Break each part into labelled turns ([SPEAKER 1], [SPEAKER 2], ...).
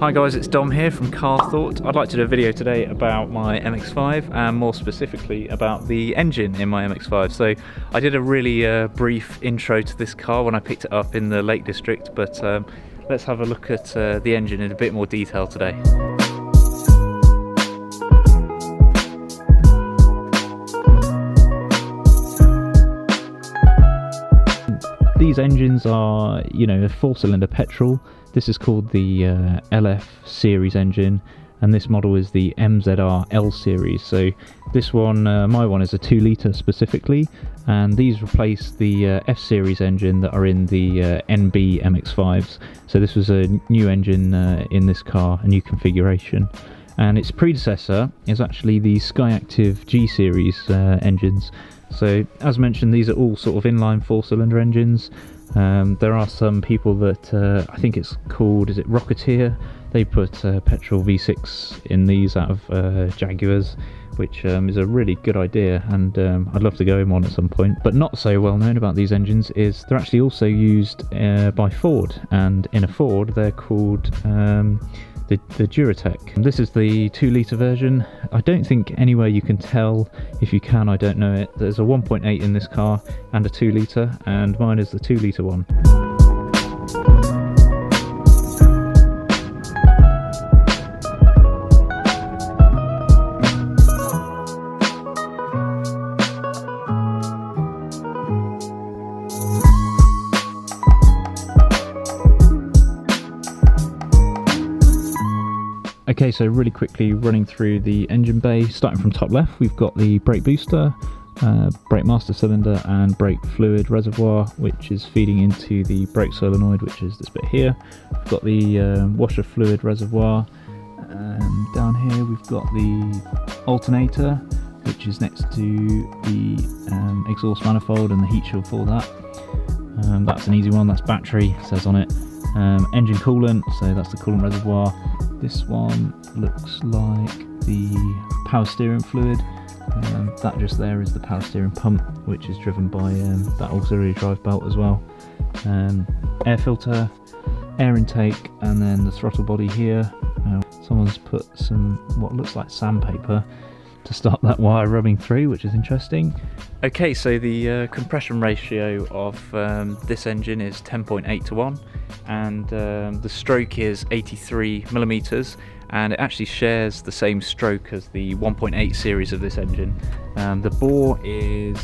[SPEAKER 1] Hi guys, it's Dom here from Car Thought. I'd like to do a video today about my MX-5 and more specifically about the engine in my MX-5. So I did a really brief intro to this car when I picked it up in the Lake District, but let's have a look at the engine in a bit more detail today. These engines are, a 4-cylinder petrol. This is called the LF series engine, and this model is the MZR L series. So this one, my one, is a 2-litre specifically, and these replace the F series engine that are in the NB MX-5s. So this was a new engine in this car, a new configuration. And its predecessor is actually the Skyactiv G series engines. So as mentioned, these are all sort of inline 4-cylinder engines. There are some people that I think it's called, is it Rocketeer? They put petrol V6 in these out of Jaguars, which is a really good idea, and I'd love to go in one at some point. But not so well known about these engines is they're actually also used by Ford, and in a Ford they're called the Duratec. This is the 2-litre version. I don't think anywhere you can tell. If you can, I don't know it. There's a 1.8 in this car and a 2-litre, and mine is the 2-litre one. Okay, so really quickly running through the engine bay, starting from top left, we've got the brake booster, brake master cylinder and brake fluid reservoir, which is feeding into the brake solenoid, which is this bit here. We've got the washer fluid reservoir, and down here we've got the alternator, which is next to the exhaust manifold and the heat shield for that. That's an easy one, that's battery, it says on it. Engine coolant, so that's the coolant reservoir. This one looks like the power steering fluid. That just there is the power steering pump, which is driven by that auxiliary drive belt as well. Air filter, air intake, and then the throttle body here. Someone's put some what looks like sandpaper to start that wire rubbing through, which is interesting. Okay, so the compression ratio of this engine is 10.8 to 1, and the stroke is 83 millimeters, and it actually shares the same stroke as the 1.8 series of this engine. The bore is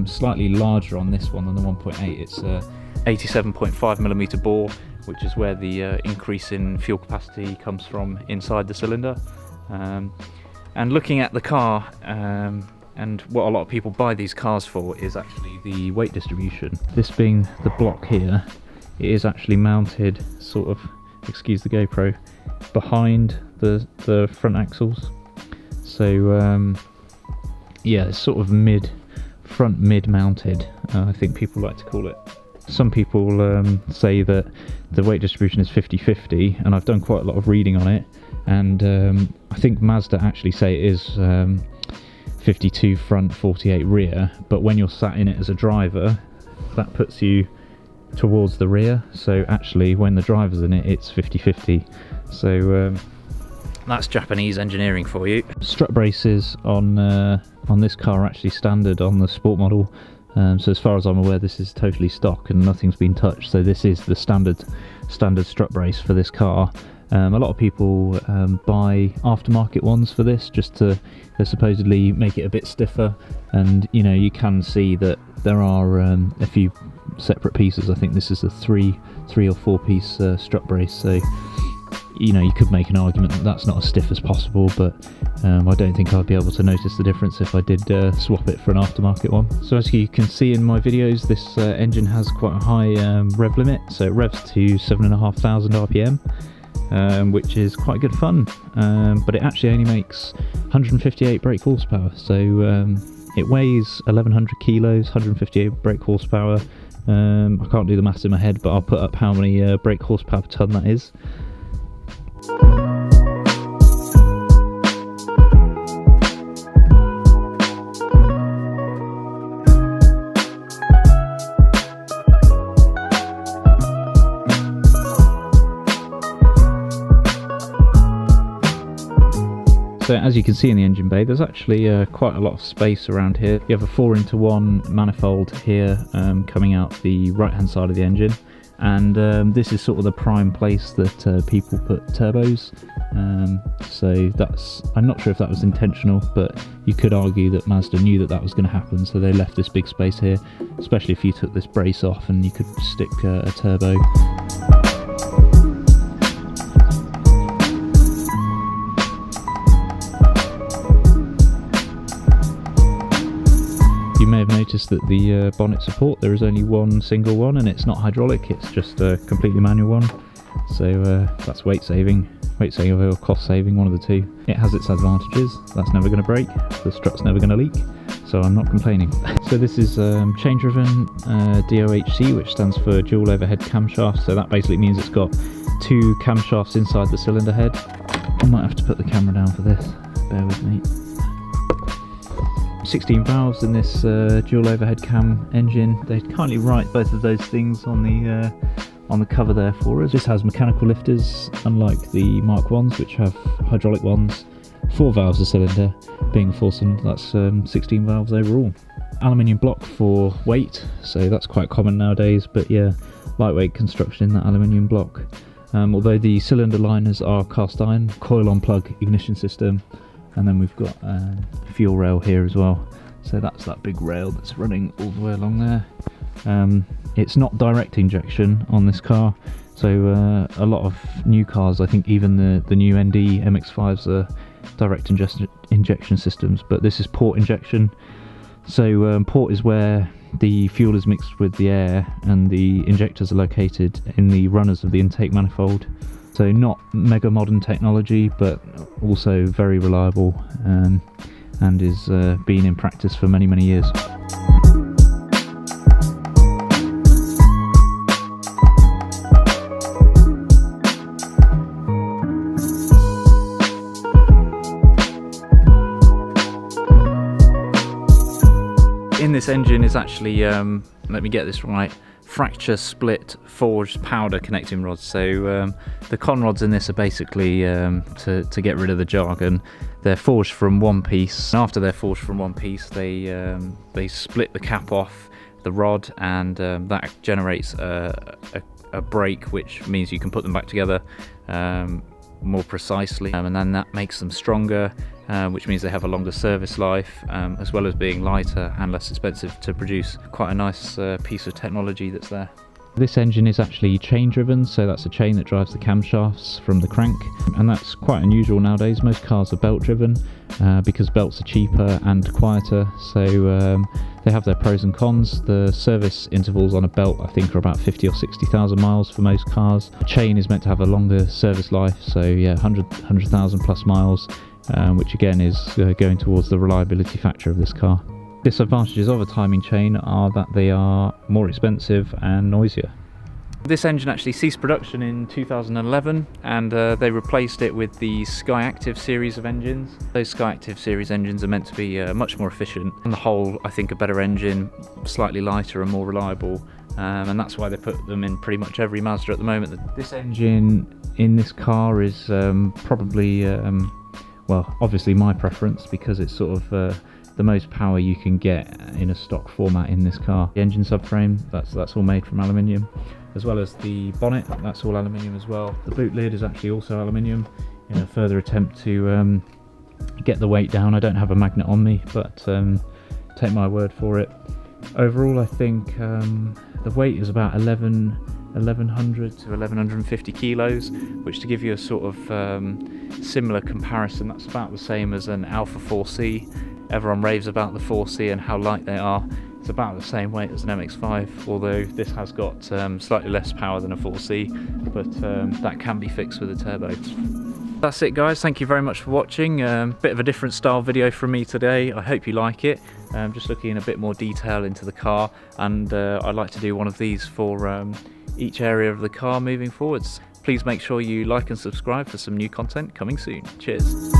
[SPEAKER 1] slightly larger on this one than the 1.8. It's a 87.5 millimeter bore, which is where the increase in fuel capacity comes from inside the cylinder. And looking at the car, and what a lot of people buy these cars for is actually the weight distribution. This being the block here, it is actually mounted sort of, excuse the GoPro, behind the front axles. So yeah, it's sort of front mid mounted, I think people like to call it. Some people say that the weight distribution is 50-50, and I've done quite a lot of reading on it, and I think Mazda actually say it is 52 front, 48 rear, but when you're sat in it as a driver, that puts you towards the rear, so actually when the driver's in it, it's 50-50. So that's Japanese engineering for you. Strut braces on this car are actually standard on the sport model. So as far as I'm aware, this is totally stock and nothing's been touched. So this is the standard strut brace for this car. A lot of people buy aftermarket ones for this, just to supposedly make it a bit stiffer. And you can see that there are a few separate pieces. I think this is a three or four piece strut brace. So you could make an argument that that's not as stiff as possible, but I don't think I'd be able to notice the difference if I did swap it for an aftermarket one. So as you can see in my videos, this engine has quite a high rev limit, so it revs to 7,500 RPM, which is quite good fun, but it actually only makes 158 brake horsepower, so it weighs 1,100 kilos, 158 brake horsepower. I can't do the maths in my head, but I'll put up how many brake horsepower per ton that is. So as you can see in the engine bay, there's actually quite a lot of space around here. You have a 4:1 manifold here coming out the right hand side of the engine, and this is sort of the prime place that people put turbos. So I'm not sure if that was intentional, but you could argue that Mazda knew that that was going to happen, so they left this big space here, especially if you took this brace off and you could stick a turbo. You may have noticed that the bonnet support, there is only one single one, and it's not hydraulic, it's just a completely manual one. So that's weight saving or cost saving, one of the two. It has its advantages. That's never going to break, the strut's never going to leak, so I'm not complaining. So this is chain driven DOHC, which stands for dual overhead camshaft. So that basically means it's got two camshafts inside the cylinder head. I might have to put the camera down for this, bear with me. 16 valves in this dual overhead cam engine. They kindly write both of those things on the cover there for us. This has mechanical lifters, unlike the Mark 1s, which have hydraulic ones. 4 valves a cylinder, being a 4-cylinder, that's 16 valves overall. Aluminium block for weight, so that's quite common nowadays, but yeah, lightweight construction in that aluminium block. Although the cylinder liners are cast iron, coil on plug ignition system. And then we've got a fuel rail here as well. So that's that big rail that's running all the way along there. It's not direct injection on this car. So a lot of new cars, I think even the new ND MX-5s are direct injection systems, but this is port injection. So port is where the fuel is mixed with the air and the injectors are located in the runners of the intake manifold. So not mega modern technology, but also very reliable and is been in practice for many, many years. In this engine is actually, let me get this right, fracture split forged powder connecting rods. So the con rods in this are basically to get rid of the jargon. They're forged from one piece. After they're forged from one piece, they split the cap off the rod, and that generates a break, which means you can put them back together more precisely, and then that makes them stronger, which means they have a longer service life, as well as being lighter and less expensive to produce. Quite a nice piece of technology that's there. This engine is actually chain driven, so that's a chain that drives the camshafts from the crank, and that's quite unusual nowadays. Most cars are belt driven because belts are cheaper and quieter, so they have their pros and cons. The service intervals on a belt I think are about 50 or 60,000 miles for most cars. A chain is meant to have a longer service life, so yeah, 100,000 plus miles, which again is going towards the reliability factor of this car. Disadvantages of a timing chain are that they are more expensive and noisier. This engine actually ceased production in 2011, and they replaced it with the Sky Active series of engines. Those Sky Active series engines are meant to be much more efficient. On the whole, I think a better engine, slightly lighter and more reliable, and that's why they put them in pretty much every Mazda at the moment. This engine in this car is probably, well, obviously my preference, because it's sort of the most power you can get in a stock format in this car. The engine subframe, that's all made from aluminium, as well as the bonnet, that's all aluminium as well. The boot lid is actually also aluminium, in a further attempt to get the weight down. I don't have a magnet on me, but take my word for it. Overall, I think the weight is about 1100 to 1150 kilos, which, to give you a sort of similar comparison, that's about the same as an Alpha 4C. Everyone raves about the 4C and how light they are. It's about the same weight as an MX-5, although this has got slightly less power than a 4C, but that can be fixed with a turbo. That's it guys, thank you very much for watching. Bit of a different style video from me today. I hope you like it. Just looking in a bit more detail into the car, and I'd like to do one of these for each area of the car moving forwards. Please make sure you like and subscribe for some new content coming soon. Cheers.